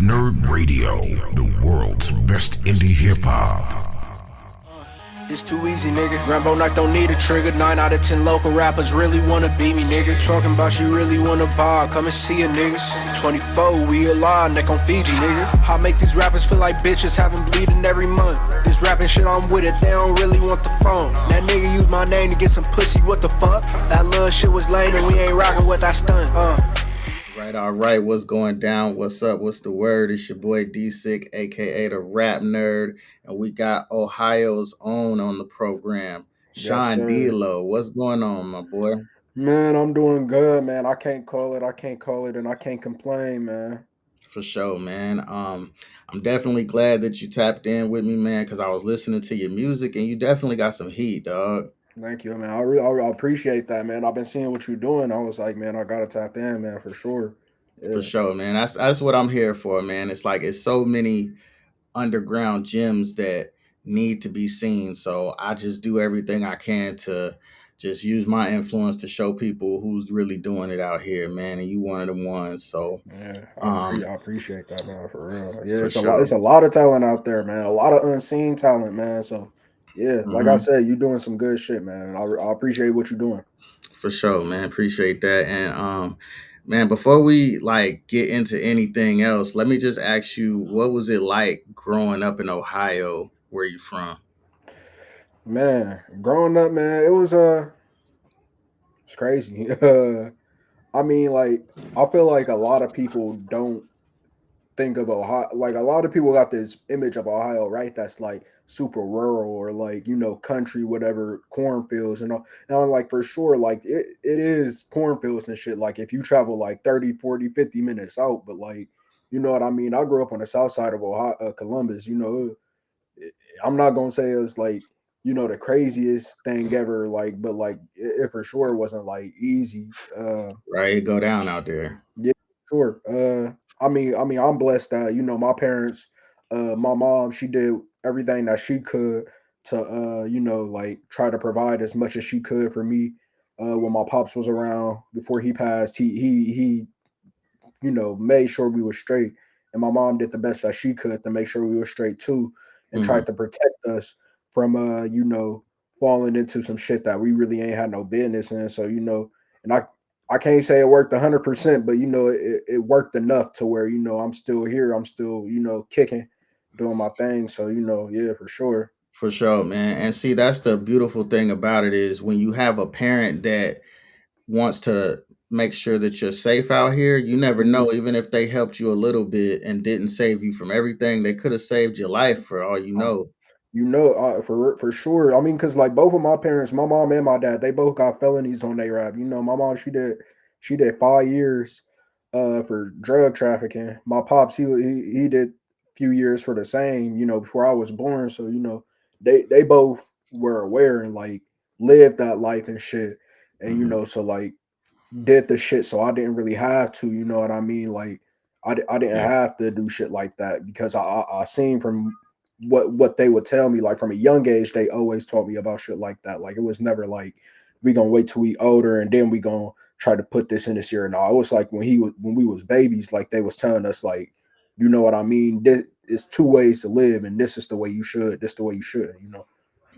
Nerd Radio, the world's best indie hip hop. It's too easy, nigga. Rambo Knight don't need a trigger. 9 out of 10 local rappers really wanna beat me, nigga. Talking about you really wanna vibe. Come and see a nigga. 24, we alive, neck on Fiji, nigga. I make these rappers feel like bitches having bleeding every month. This rapping shit, I'm with it, they don't really want the phone. That nigga used my name to get some pussy, what the fuck? That little shit was lame and we ain't rocking with that stunt, Right, all right. What's going down? What's up? What's the word? It's your boy D Sick, aka the Rap Nerd, and we got Ohio's own on the program, Yes, Sean sir. D'Lo. What's going on, my boy? Man, I'm doing good, man. I can't call it. I can't call it, and I can't complain, man. For sure, man. I'm definitely glad that you tapped in with me, man, because I was listening to your music, and you definitely got some heat, dog. Thank you, man. I appreciate that, man. I've been seeing what you're doing. I was like, man, I gotta tap in, man, for sure. For Yeah. sure, man. That's what I'm here for, man. It's like it's so many underground gems that need to be seen. So I just do everything I can to just use my influence to show people who's really doing it out here, man. And you one of them ones. So Yeah, um I appreciate that, man, for real. Yeah, for it's a lot. sure. It's a lot of talent out there, man. A lot of unseen talent, man. So, yeah, like I hmm said, you're doing some good shit, man. I appreciate what you're doing. For sure, man. Appreciate that. And man, before we like get into anything else, let me just ask you, what was it like growing up in Ohio? Where you from? Man, growing up, man, it's crazy. I mean, like, I feel like a lot of people don't think of Ohio. Like a lot of people got this image of Ohio, right? That's like super rural or like country, whatever, cornfields and all. And I'm like, for sure, like it is cornfields and shit. Like if you travel like 30, 40, 50 minutes out, but like you know what I mean. I grew up on the south side of Ohio, Columbus. I'm not gonna say it's like the craziest thing ever, like, but like it for sure wasn't like easy. Right, go down out there. Yeah, sure. I'm blessed that my parents, my mom, she did everything that she could to like try to provide as much as she could for me. When my pops was around before he passed, he made sure we were straight, and my mom did the best that she could to make sure we were straight too, and hmm tried to protect us from falling into some shit that we really ain't had no business in. So and I can't say it worked 100%, but it worked enough to where I'm still here, I'm still kicking, doing my thing. So yeah, for sure. For sure, man. And see, that's the beautiful thing about it is when you have a parent that wants to make sure that you're safe out here, you never Mhm. know, even if they helped you a little bit and didn't save you from everything, they could have saved your life for all you know. For sure. I mean, because like both of my parents, my mom and my dad, they both got felonies on their rap. My mom, she did 5 years for drug trafficking. My pops, he did a few years for the same. Before I was born. So they both were aware and like lived that life and shit. And hmm so like did the shit, so I didn't really have to. You know what I mean? Like I didn't Yeah. have to do shit like that because I seen from what they would tell me, like from a young age, they always taught me about shit like that. Like it was never like we gonna wait till we older and then we gonna try to put this in this year. No, it was like when we was babies, like they was telling us like, you know what I mean? This is two ways to live, and this is the way you should. This the way you should.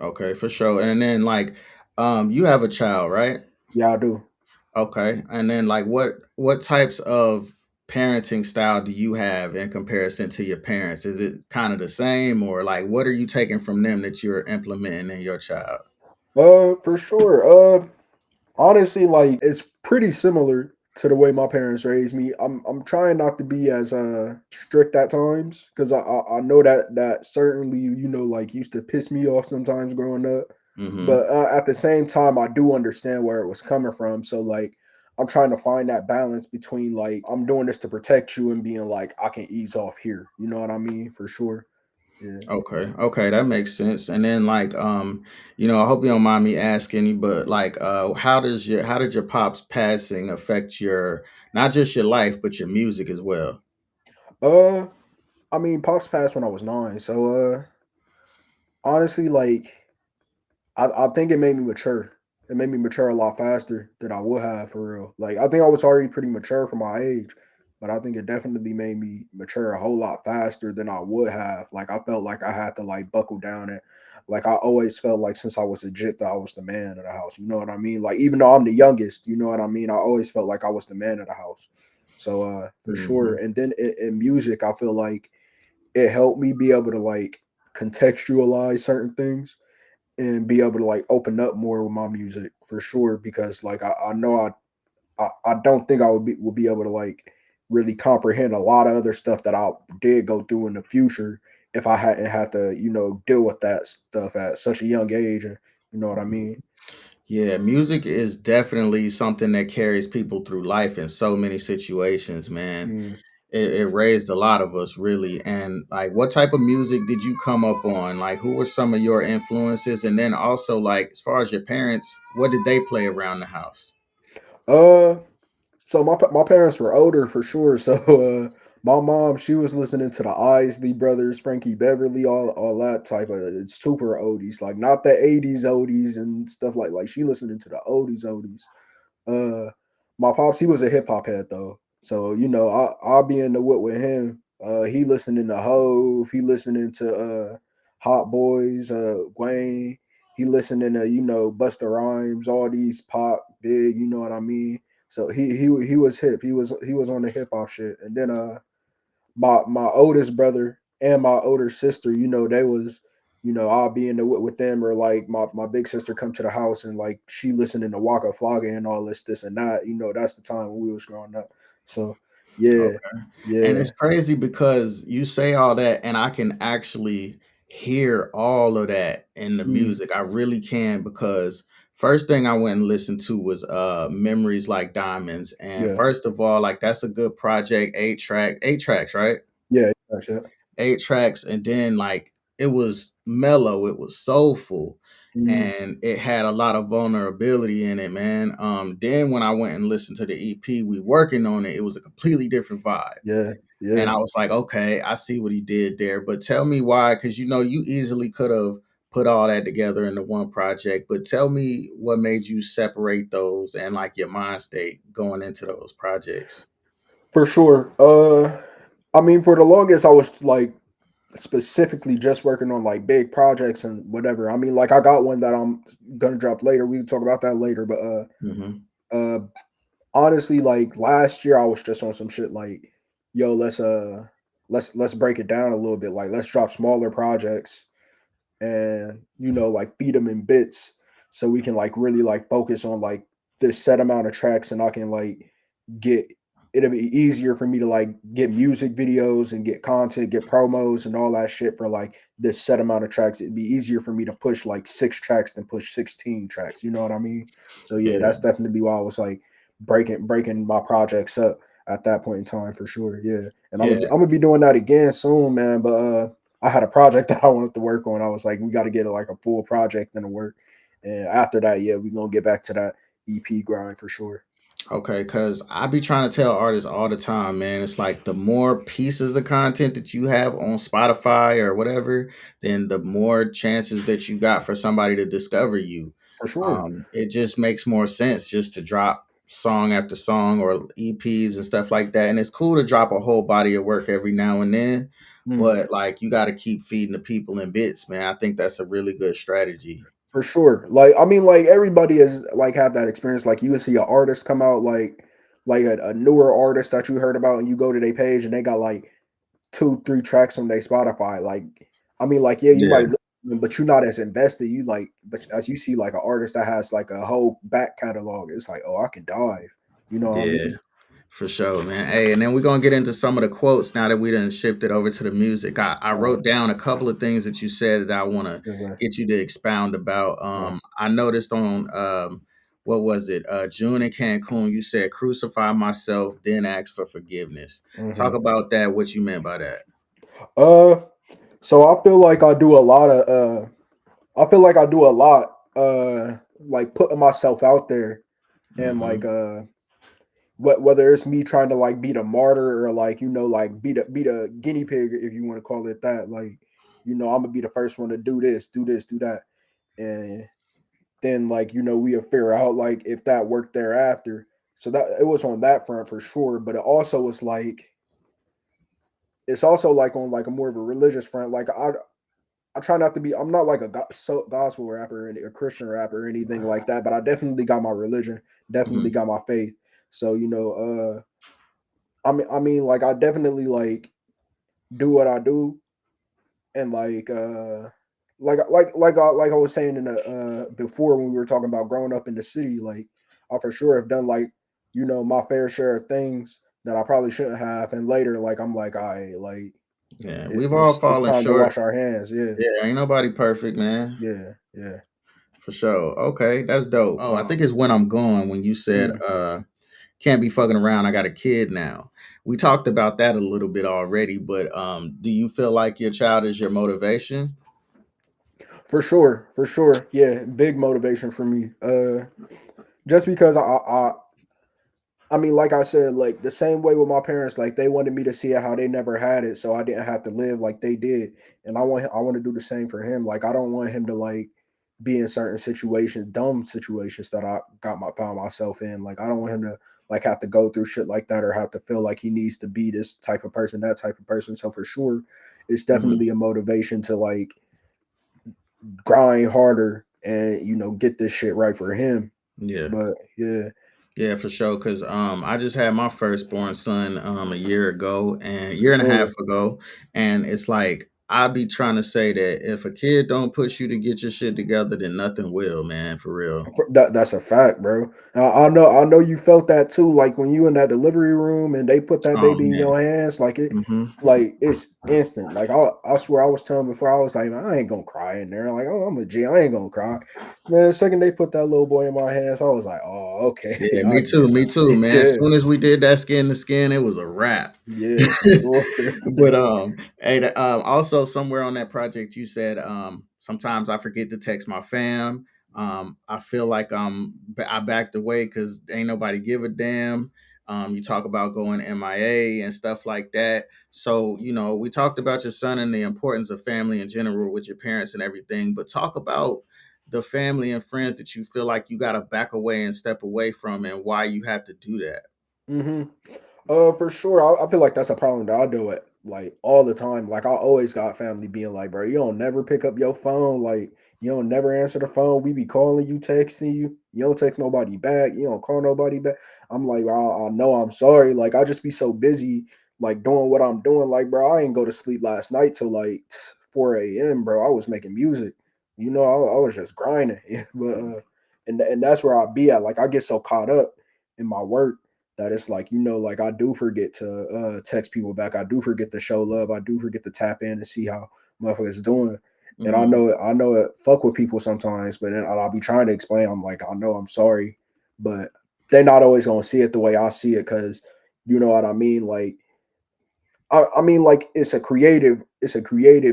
Okay, for sure. And then like you have a child, right? Yeah, I do. Okay. And then like what types of parenting style do you have in comparison to your parents? Is it kind of the same or like what are you taking from them that you're implementing in your child? For sure. Honestly, like it's pretty similar to the way my parents raised me. I'm trying not to be as strict at times because I know that certainly like used to piss me off sometimes growing up. Mhm. But at the same time, I do understand where it was coming from. So like I'm trying to find that balance between like I'm doing this to protect you and being like I can ease off here. You know what I mean? For sure. Yeah. Okay. Okay, that makes sense. And then like I hope you don't mind me asking you, but like how did your pops passing affect your not just your life, but your music as well? Uh, I mean, pops passed when I was 9. So honestly, like I think it made me mature. It made me mature a lot faster than I would have for real. Like I think I was already pretty mature for my age. but I think it definitely made me mature a whole lot faster than I would have. Like I felt like I had to like buckle down and like I always felt like since I was a jit that I was the man of the house. You know what I mean? Like even though I'm the youngest, you know what I mean? I always felt like I was the man of the house. So for sure. Hmm. And then in music, I feel like it helped me be able to like contextualize certain things and be able to like open up more with my music for sure because like I know I don't think I would be able to like really comprehend a lot of other stuff that I did go through in the future if I hadn't had to, deal with that stuff at such a young age. And you know what I mean? Yeah, music is definitely something that carries people through life in so many situations, man. Mm. It raised a lot of us, really. And like, what type of music did you come up on? Like, who were some of your influences? And then also, like, as far as your parents, what did they play around the house? Uh, so my parents were older for sure. So my mom, she was listening to the Isley Brothers, Frankie Beverly, all that type of it's super oldies, like not the '80s oldies and stuff like she listening to the oldies. Uh, my pops, he was a hip hop head though, so I'll be in the whip with him. He listening to Hove, he listening to Hot Boys, Wayne. He listening to Busta Rhymes, all these pop big, you know what I mean. So he was hip. He was on the hip hop shit. And then my oldest brother and my older sister, they was, I'll be in the with them or like my big sister come to the house and like she listening to Waka Flocka and all this and that. That's the time when we was growing up. So yeah, Okay. And yeah, it's crazy because you say all that, and I can actually hear all of that in the mm, music. I really can because first thing I went and listened to was Memories Like Diamonds. And yeah, first of all, like that's a good project, eight tracks, right? yeah, that's it. 8 tracks, and then like it was mellow, it was soulful, Mm, and it had a lot of vulnerability in it, man. Then when I went and listened to the EP, we working on it, it was a completely different vibe. yeah, And yeah. I was like, okay, I see what he did there. But tell me why, because you easily could have put all that together into one project. But tell me what made you separate those and like your mind state going into those projects. For sure. I mean, for the longest, I was like specifically just working on like big projects and whatever. I mean, like I got one that I'm gonna drop later. We can talk about that later. But Hmm. uh, honestly, like last year, I was just on some shit like, yo, let's break it down a little bit. Like, let's drop smaller projects and like feed them in bits so we can like really like focus on like this set amount of tracks and I can like get it'll be easier for me to like get music videos and get content, get promos and all that shit for like this set amount of tracks. It'd be easier for me to push like 6 tracks than push 16 tracks. You know what I mean? So yeah, Yeah. that's definitely why I was like breaking my projects up at that point in time for sure. Yeah. And Yeah. I'm gonna be doing that again soon, man. But I had a project that I wanted to work on. I was like, we got to get like a full project and to work. And after that, yeah, we're gonna get back to that EP grind for sure. Okay, because I be trying to tell artists all the time, man. It's like the more pieces of content that you have on Spotify or whatever, then the more chances that you got for somebody to discover you. For sure. It just makes more sense just to drop song after song or EPs and stuff like that. And it's cool to drop a whole body of work every now and then, Mm. but like you got to keep feeding the people in bits, man. I think that's a really good strategy. For sure. Like I mean, like everybody has like had that experience. Like you can see an artist come out like a newer artist that you heard about, and you go to their page and they got like 2, 3 tracks on their Spotify. Like I mean, like yeah, you Yeah, might listen to them, but you're not as invested. You like, but as you see like an artist that has like a whole back catalog, it's like oh, I can dive. You know what I yeah. mean? For sure, man. Hey, and then we're gonna get into some of the quotes now that we done shifted over to the music. I Uh, wrote down a couple of things that you said that I want to yes, sir. get you to expound about. I noticed on what was it? June in Cancun. You said, "Crucify myself, then ask for forgiveness." Talk Mhm. about that. What you meant by that? Uh, so I feel like I do a lot of I feel like I do a lot like putting myself out there and like Hmm. whether it's me trying to like be the martyr or like like be the guinea pig if you want to call it that, like I'm gonna be the first one to do this do that, and then like we'll figure out like if that worked thereafter. So that it was on that front for sure, but it also was like it's also like on like a more of a religious front. Like I try not to be. I'm not like a gospel rapper and a Christian rapper or anything like that. But I definitely got my religion. Definitely Mhm. got my faith. So like I definitely like do what I do, and like I was saying in the before when we were talking about growing up in the city, like I for sure have done like my fair share of things that I probably shouldn't have, and later like I'm like I like Yeah, it, we've all it's fallen time to short. wash our hands. Yeah, Yeah, ain't nobody perfect, man. yeah. For sure. Okay, that's dope. Oh, I think it's when I'm going when you said Mm, can't be fucking around. I got a kid now. We talked about that a little bit already, but do you feel like your child is your motivation? for sure, for sure. Yeah, big motivation for me. Just because I mean, like I said, like the same way with my parents, like they wanted me to see it how they never had it, so I didn't have to live like they did. And I want to do the same for him. Like I don't want him to like be in certain situations, dumb situations that I found myself in. Like I don't want him to like have to go through shit like that or have to feel like he needs to be this type of person, that type of person. So for sure, it's Hmm. definitely a motivation to like grind harder and get this shit right for him. Yeah. But yeah, Yeah, for sure. Cause I just had my firstborn son a year ago and a for year and a half sure. ago, and it's like I be trying to say that if a kid don't push you to get your shit together, then nothing will, man. For real. That's a fact, bro. I know you felt that too. Like when you in that delivery room and they put that Oh baby in man. your hands, Hmm. like it's instant. Like I swear, I was telling before, I was like, "Man, I ain't gonna cry in there. Like, oh, I'm a G, I ain't gonna cry. Man, the second they put that little boy in my hands, I was like, oh, okay, Yeah, I me too. get Me too, it. man. As Yeah, soon as we did that skin to skin, it was a wrap. yeah, for sure. But hey, also somewhere on that project, you said sometimes I forget to text my fam. I feel like I backed away because ain't nobody give a damn. You talk about going MIA and stuff like that. So we talked about your son and the importance of family in general with your parents and everything. But talk about the family and friends that you feel like you got to back away and step away from, and why you have to do that. Hmm. For sure. I feel like that's a problem that I do it like all the time. Like I always got family being like, bro, you don't never pick up your phone. Like you don't never answer the phone. We be calling you, texting you. You don't text nobody back. You don't call nobody back. I'm like, I know I'm sorry. Like I just be so busy, like doing what I'm doing. Like, bro, I ain't go to sleep last night till like 4 a.m. Bro, I was making music. I was just grinding. but and that's where I be at. Like I get so caught up in my work that it's like like I do forget to text people back. I do forget to show love. I do forget to tap in and see how motherfuckers doing. And Hmm. I know it fuck with people sometimes, but then I'll be trying to explain. I'm like, I know I'm sorry, but they're not always gonna see it the way I see it because you know what I mean. Like I mean, like it's a creative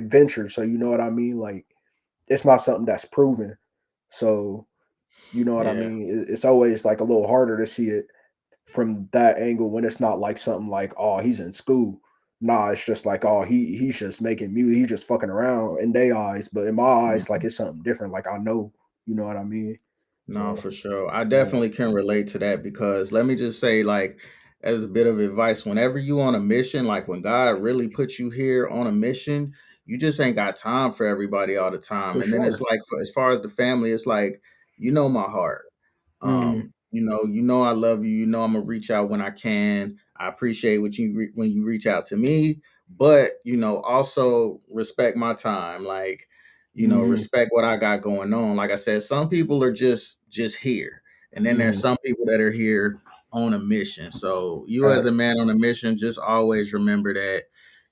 venture. So you know what I mean. Like it's not something that's proven. So you know what I Yeah. mean. It's always like a little harder to see it from that angle when it's not like something like, oh, he's in school. Nah, it's just like, oh, he's just making music, he's just fucking around in their eyes. But in my eyes, like Mhm. it's something different. Like I know, you know what I mean? No, So for sure. I yeah, definitely can relate to that because let me just say, like, as a bit of advice, whenever you on a mission, like when God really puts you here on a mission, you just ain't got time for everybody all the time. for And then it's sure. like, as far as the family, it's like, my heart. Hmm. I love you. I'm gonna reach out when I can. I appreciate what when you reach out to me, but also respect my time. Like, Hmm. respect what I got going on. Like I said, some people are just here, and then there's Hmm. some people that are here on a mission. So you as a Facts. man on a mission, just always remember that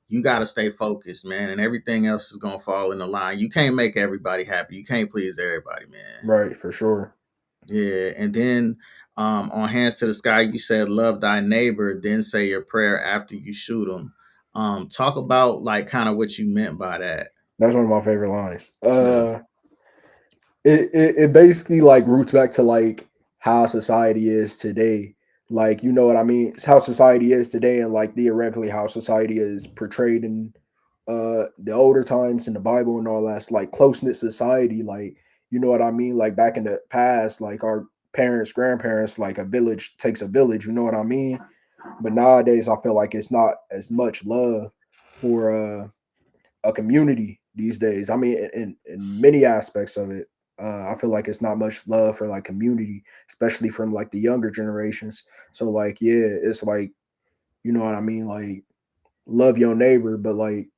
you got to stay focused, man, and everything else is gonna fall in the line. You can't make everybody happy. You can't please everybody, man. Right, for sure. Yeah, and then on Hands to the Sky, you said love thy neighbor, then say your prayer after you shoot them. Talk about like kind of what you meant by that. That's one of my favorite lines. Yeah. It basically like roots back to like how society is today. Like you know what I mean? It's how society is today, and like theoretically how society is portrayed in the older times in the Bible and all that. It's like close knit society. Like you know what I mean? Like back in the past, like our parents, grandparents, like a village takes a village, you know what I mean? But nowadays I feel like it's not as much love for a community these days. I mean, in many aspects of it, I feel like it's not much love for like community, especially from like the younger generations. So like, yeah, it's like, you know what I mean, like love your neighbor, but like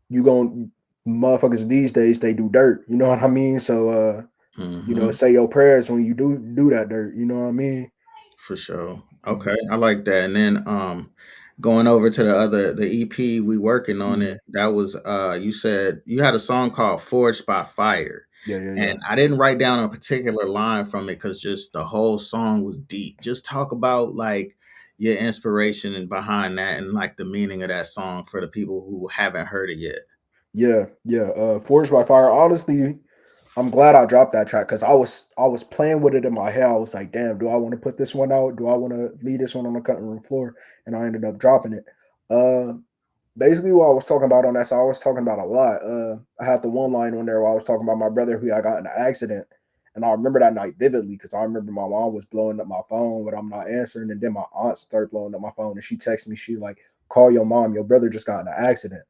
you gon' motherfuckers these days they do dirt. You know what I mean? So Hmm. say your prayers when you do that dirt. You know what I mean? For sure. Okay, Mhm. I like that. And then going over to the EP we working on it. Mhm. That was you said you had a song called Forged by Fire. Yeah, yeah, yeah. And I didn't write down a particular line from it cuz just the whole song was deep. Just talk about like your inspiration and behind that and like the meaning of that song for the people who haven't heard it yet. Yeah, yeah. Forged by Fire. Honestly, I'm glad I dropped that track because I was playing with it in my head. I was like, damn, do I want to put this one out? Do I want to leave this one on the cutting room floor? And I ended up dropping it. Uh, Basically what I was talking about on that song, I was talking about a lot. I had the one line on there where I was talking about my brother who I got in an accident. And I remember that night vividly because I remember my mom was blowing up my phone, but I'm not answering. And then my aunt started blowing up my phone and she texted me, she like, call your mom, your brother just got in an accident.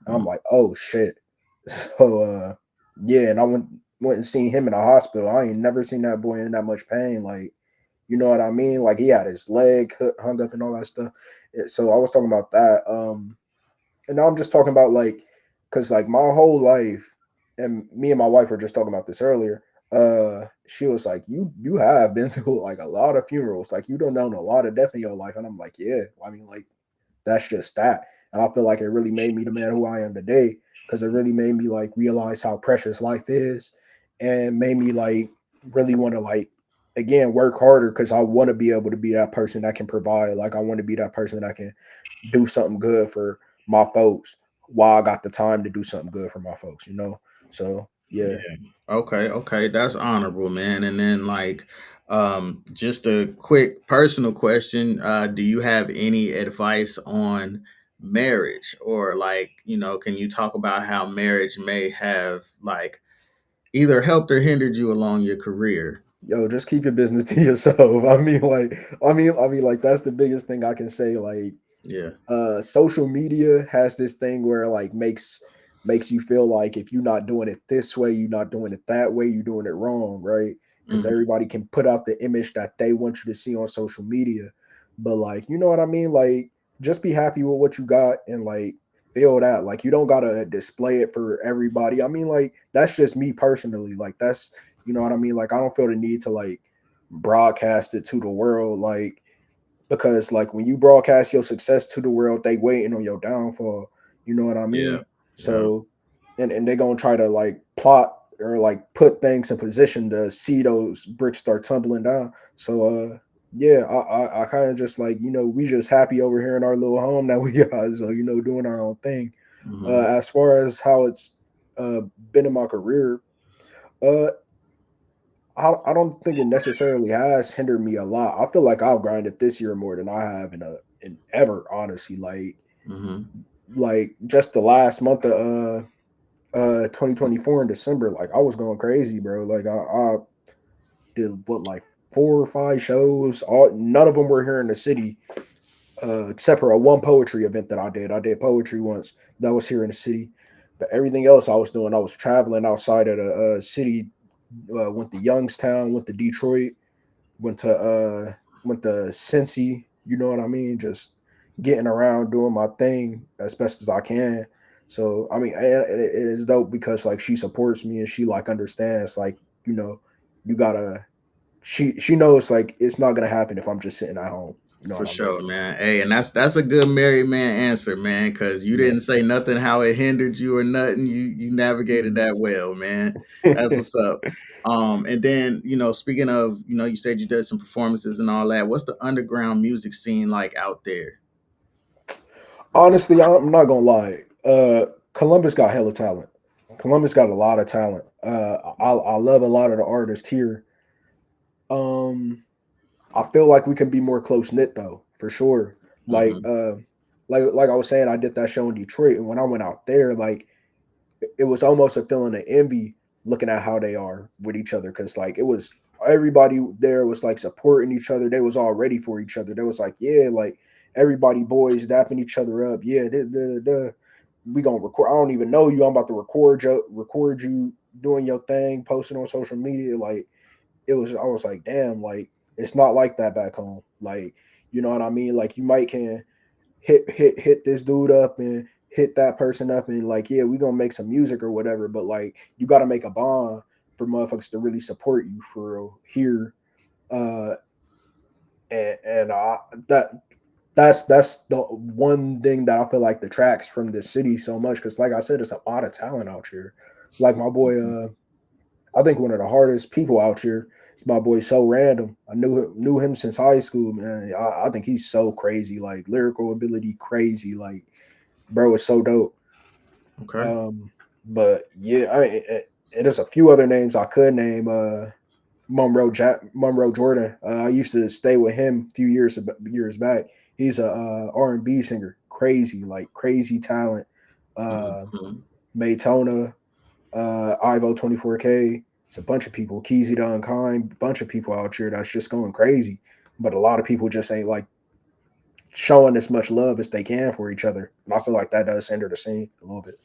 And I'm Mm, like, oh shit. So yeah, and I went and seen him in the hospital. I ain't never seen that boy in that much pain. Like, you know what I mean? Like he had his leg hung up and all that stuff. So I was talking about that. And now I'm just talking about like, cause like my whole life, and me and my wife were just talking about this earlier. She was like, you have been to like a lot of funerals, like you don't know a lot of death in your life, and I'm like, yeah. I mean, like that's just that, and I feel like it really made me the man who I am today because it really made me like realize how precious life is, and made me like really want to like again work harder because I want to be able to be that person that can provide. Like I want to be that person that can do something good for my folks while I got the time to do something good for my folks, you know? So yeah. yeah. Okay, okay. That's honorable, man. And then like just a quick personal question. Do you have any advice on marriage or like, can you talk about how marriage may have like either helped or hindered you along your career? Yo, just keep your business to yourself. I mean like that's the biggest thing I can say. Like Yeah. social media has this thing where like makes you feel like if you're not doing it this way, you're not doing it that way, you're doing it wrong, right? Because Hmm. everybody can put out the image that they want you to see on social media, but like you know what I mean, like just be happy with what you got and like feel that like you don't gotta display it for everybody. I mean like that's just me personally, like that's you know what I mean, like I don't feel the need to like broadcast it to the world, like because like when you broadcast your success to the world, they waiting on your downfall. You know what I Yeah. mean? Yeah. So and they're gonna try to like plot or like put things in position to see those bricks start tumbling down. So yeah, I kind of just like, we just happy over here in our little home that we got, so doing our own thing. Hmm. As far as how it's uh been in my career, uh I don't think it necessarily has hindered me a lot. I feel like I've grinded this year more than I have in ever, honestly. Hmm. Like just the last month of 2024 in December, like I was going crazy, bro. Like I did what like 4 or 5 shows. All none of them were here in the city, except for a one poetry event that I did. I did poetry once that was here in the city, but everything else I was doing, I was traveling outside of the city. Went to Youngstown, went to Detroit, went to Cincy, you know what I mean? Just getting around doing my thing as best as I can. So I mean, it is dope because like she supports me and she like understands like you know you gotta she knows like it's not gonna happen if I'm just sitting at home. You know For what I mean? sure, man. Hey, and that's a good married man answer, man, because you Yeah. didn't say nothing how it hindered you or nothing. You navigated Mhm. that well, man. That's what's up. And then, speaking of, you said you did some performances and all that. What's the underground music scene like out there? Honestly, I'm not gonna lie. Columbus got hella talent. Columbus got a lot of talent. I love a lot of the artists here. Um, I feel like we can be more close knit though, for sure. Like Hmm. like I was saying, I did that show in Detroit, and when I went out there, like it was almost a feeling of envy looking at how they are with each other because like it was everybody there was like supporting each other. They was all ready for each other. They was like, yeah, like everybody boys dapping each other up. Yeah, we gonna record. I don't even know you. I'm about to record you doing your thing, posting on social media. Like it was, I was like, damn, like it's not like that back home. Like, you know what I mean? Like you might can hit this dude up and hit that person up and like, yeah, we gonna make some music or whatever. But like you gotta make a bond for motherfuckers to really support you for real here. Uh and that that's the one thing that I feel like detracts from this city so much because like I said, it's a lot of talent out here. Like my boy, I think one of the hardest people out here is my boy So Random. I knew him since high school, man. I think he's so crazy, like lyrical ability crazy, like bro is so dope. Okay. But yeah, and there's a few other names I could name. Monroe Jordan. I used to stay with him a few years back. He's a R&B singer, crazy like crazy talent. Uh, Mhm. Maytona, Ivo 24K. It's a bunch of people. Keezy the Unkind, bunch of people out here that's just going crazy. But a lot of people just ain't like showing as much love as they can for each other. And I feel like that does hinder the scene a little bit.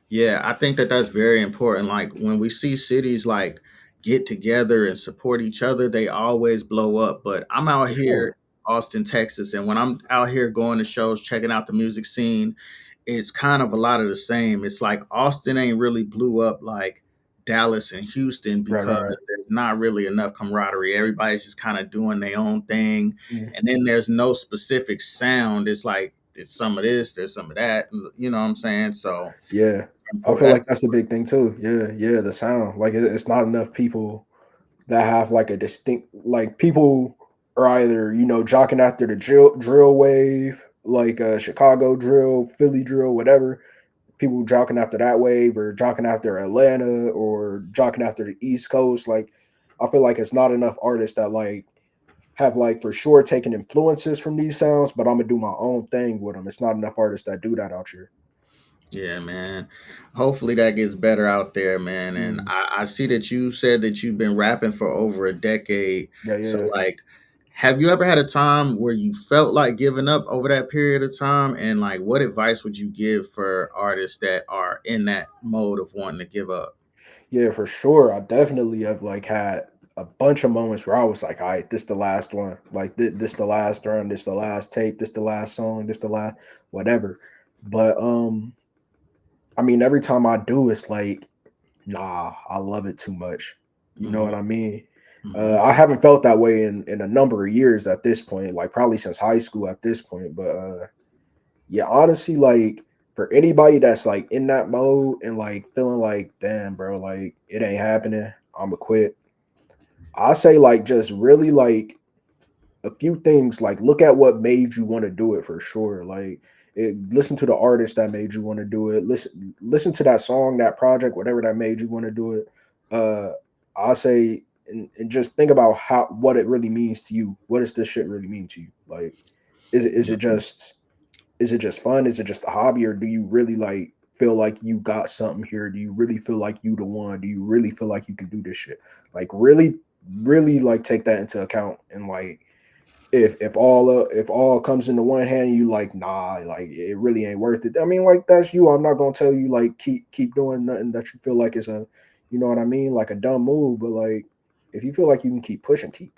Yeah, I think that that's very important. Like when we see cities like get together and support each other, they always blow up. But I'm out For here, sure. Austin, Texas, and when I'm out here going to shows, checking out the music scene, it's kind of a lot of the same. It's like Austin ain't really blew up like Dallas and Houston Right, because right, right. there's not really enough camaraderie. Everybody's just kind of doing their own thing, Mm. and then there's no specific sound. It's like it's some of this, there's some of that. You know what I'm saying? So Yeah. I feel that's like that's a big thing too. Yeah, yeah, the sound. Like it's not enough people that have like a distinct like people are either, you know, jocking after the drill wave, like Chicago drill, Philly drill, whatever. People jocking after that wave or jocking after Atlanta or jocking after the East Coast. Like I feel like it's not enough artists that like have like for sure taken influences from these sounds, but I'm gonna do my own thing with them. It's not enough artists that do that out here. Yeah, man. Hopefully that gets better out there, man. And Mm. I see that you said that you've been rapping for over a decade. Yeah, So, yeah. like, have you ever had a time where you felt like giving up over that period of time? And, like, what advice would you give for artists that are in that mode of wanting to give up? Yeah, for sure. I definitely have like had a bunch of moments where I was like, all right, this the last one. Like this the last run, this the last tape, this the last song, this the last whatever. But I mean every time I do it's like, nah, I love it too much. You know Hmm. what I mean? Hmm. I haven't felt that way in a number of years at this point, like probably since high school at this point. But yeah, honestly, like for anybody that's like in that mode and like feeling like, damn, bro, like it ain't happening, I'ma quit. I say like just really like a few things, like look at what made you want to do it for sure. Like listen to the artist that made you want to do it. Listen to that song, that project, whatever that made you want to do it. Uh I say and just think about how what it really means to you. What does this shit really mean to you? Like is it just fun? Is it just a hobby, or do you really like feel like you got something here? Do you really feel like you the one? Do you really feel like you can do this shit? Like really like take that into account and like if all comes into one hand, you like nah, like it really ain't worth it. I mean, like that's you. I'm not gonna tell you like keep doing nothing that you feel like is a, you know what I mean, like a dumb move. But like if you feel like you can keep pushing, keep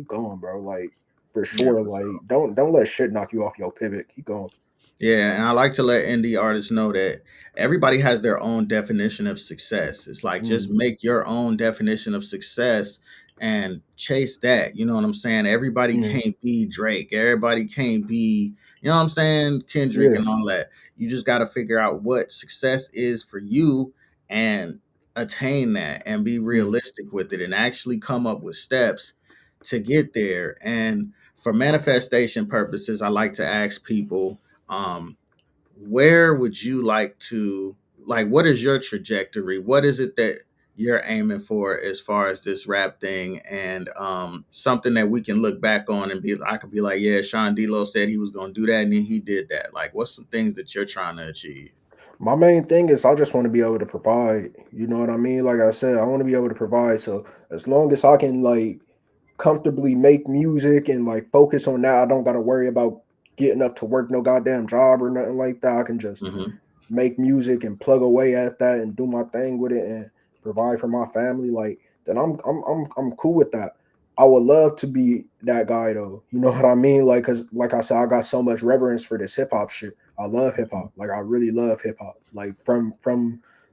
going, bro. Like for Yeah, sure. for Like sure. don't let shit knock you off your pivot. Keep going. Yeah, and I like to let indie artists know that everybody has their own definition of success. It's like just Mm, make your own definition of success and chase that. You know what I'm saying? Everybody mm, can't be Drake. Everybody can't be, you know what I'm saying, Kendrick yeah. and all that. You just got to figure out what success is for you and attain that and be Mm, realistic with it and actually come up with steps to get there. And for manifestation purposes, I like to ask people where would you like to, like, what is your trajectory, what is it that you're aiming for as far as this rap thing, and something that we can look back on and be, I could be like, yeah, Sean D'Lo said he was going to do that and then he did that. Like, what's some things that you're trying to achieve? My main thing is I just want to be able to provide. You know what I mean? Like I said, I want to be able to provide. So as long as I can like comfortably make music and like focus on that, I don't got to worry about getting up to work no goddamn job or nothing like that. I can just Hmm. make music and plug away at that and do my thing with it and provide for my family, like then I'm cool with that. I would love to be that guy though. You know what I mean? Like, cause like I said, I got so much reverence for this hip hop shit. I love hip hop. Like I really love hip hop. Like from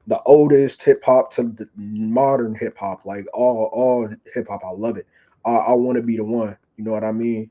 the oldest hip hop to the modern hip hop, like all hip hop, I love it. I want to be the one. You know what I mean?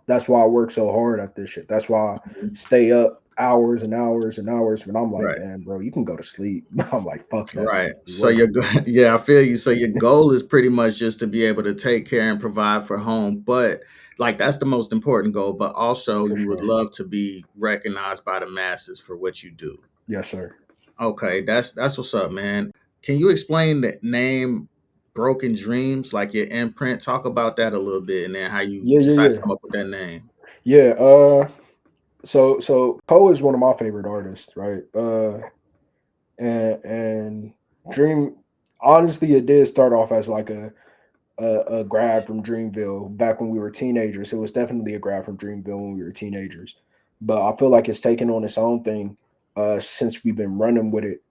That's why I work so hard at this shit. That's why I stay up hours and hours and hours when I'm like, Right. man, bro, you can go to sleep. I'm like, fuck that. Right. We So your working yeah, I feel you. So your goal is pretty much just to be able to take care and provide for home, but like that's the most important goal. But also, for you would sure. love to be recognized by the masses for what you do. Yes, sir. Okay, that's what's up, man. Can you explain the name Broken Dreams, like your imprint? Talk about that a little bit, and then how you Yeah, yeah, decided to yeah. come up with that name. Yeah. So Poe is one of my favorite artists, right? And Dream, honestly, it did start off as like a grab from Dreamville back when we were teenagers. It was definitely a grab from Dreamville when we were teenagers. But I feel like it's taken on its own thing since we've been running with it.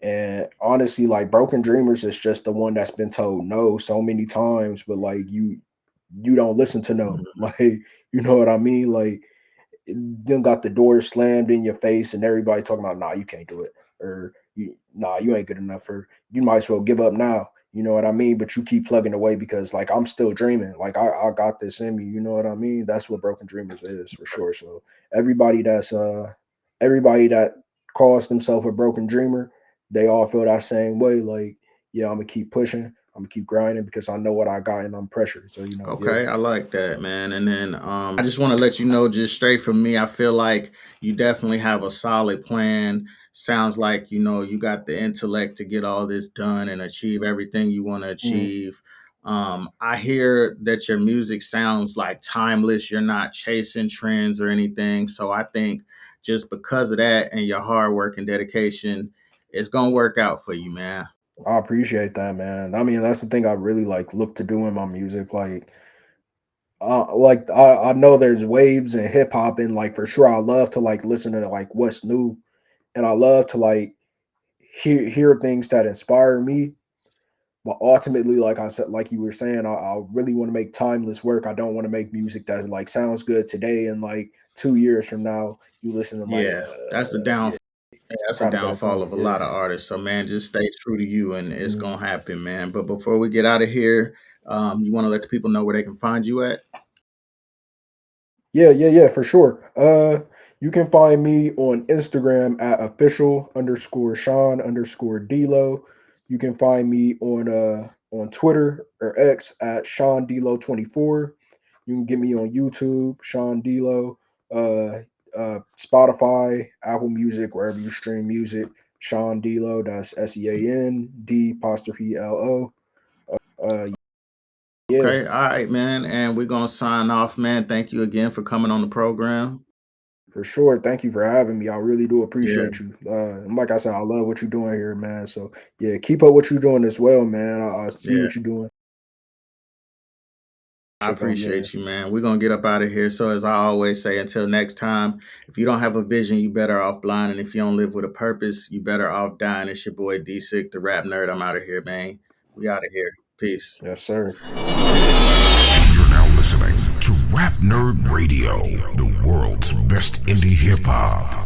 And honestly, like Broken Dreamers is just the one that's been told no so many times, but like you don't listen to no. Mhm. Like, you know what I mean? Like then got the door slammed in your face and everybody talking about nah, you can't do it, or nah, you ain't good enough, or you might as well give up now. You know what I mean? But you keep plugging away because like I'm still dreaming. Like I got this in me. You know what I mean? That's what Broken Dreamers is for sure. So everybody that's everybody that calls themselves a broken dreamer, they all feel that same way. Like, yeah, I'm gonna keep pushing, I'm gonna keep grinding because I know what I got and I'm pressured. So, yeah. Okay, I like that, man. And then I just want to let you know, just straight from me, I feel like you definitely have a solid plan. Sounds like you got the intellect to get all this done and achieve everything you want to Mm, achieve. I hear that your music sounds like timeless. You're not chasing trends or anything. So I think just because of that and your hard work and dedication, it's gonna work out for you, man. I appreciate that, man. I mean, that's the thing I really like look to do in my music. Like I know there's waves and hip hop, and like for sure, I love to like listen to like what's new, and I love to like hear things that inspire me. But ultimately, like I said, like you were saying, I really want to make timeless work. I don't want to make music that like sounds good today, and like 2 years from now, you listen to like, Yeah, that's the yeah, down. it's That's a kind of bad downfall of timing. a Yeah. lot of artists. So man, just stay true to you and it's Mhm. gonna happen, man. But before we get out of here, you want to let the people know where they can find you at? Yeah, for sure. You can find me on Instagram at official_Sean_Delo. You can find me on Twitter or X at Sean Delo 24. You can get me on YouTube, Sean Delo, uh, Spotify, Apple Music, wherever you stream music. Sean Delo, that's SEAND''Lo. Yeah, Okay, all right, man. And we're gonna sign off, man. Thank you again for coming on the program. for sure. Thank you for having me. I really do Yeah, appreciate you. And like I said, I love what you're doing here, man. So yeah, keep up what you're doing as well, man. I see yeah. what you're doing. I Check on, yeah. appreciate you, man. We're gonna get up out of here. So as I always say, until next time, if you don't have a vision, you better off blind. And if you don't live with a purpose, you better off dying. It's your boy D-Sick, the rap nerd. I'm out of here, man. We out of here. Peace. Yes, sir. You're now listening to Rap Nerd Radio, the world's best indie hip hop.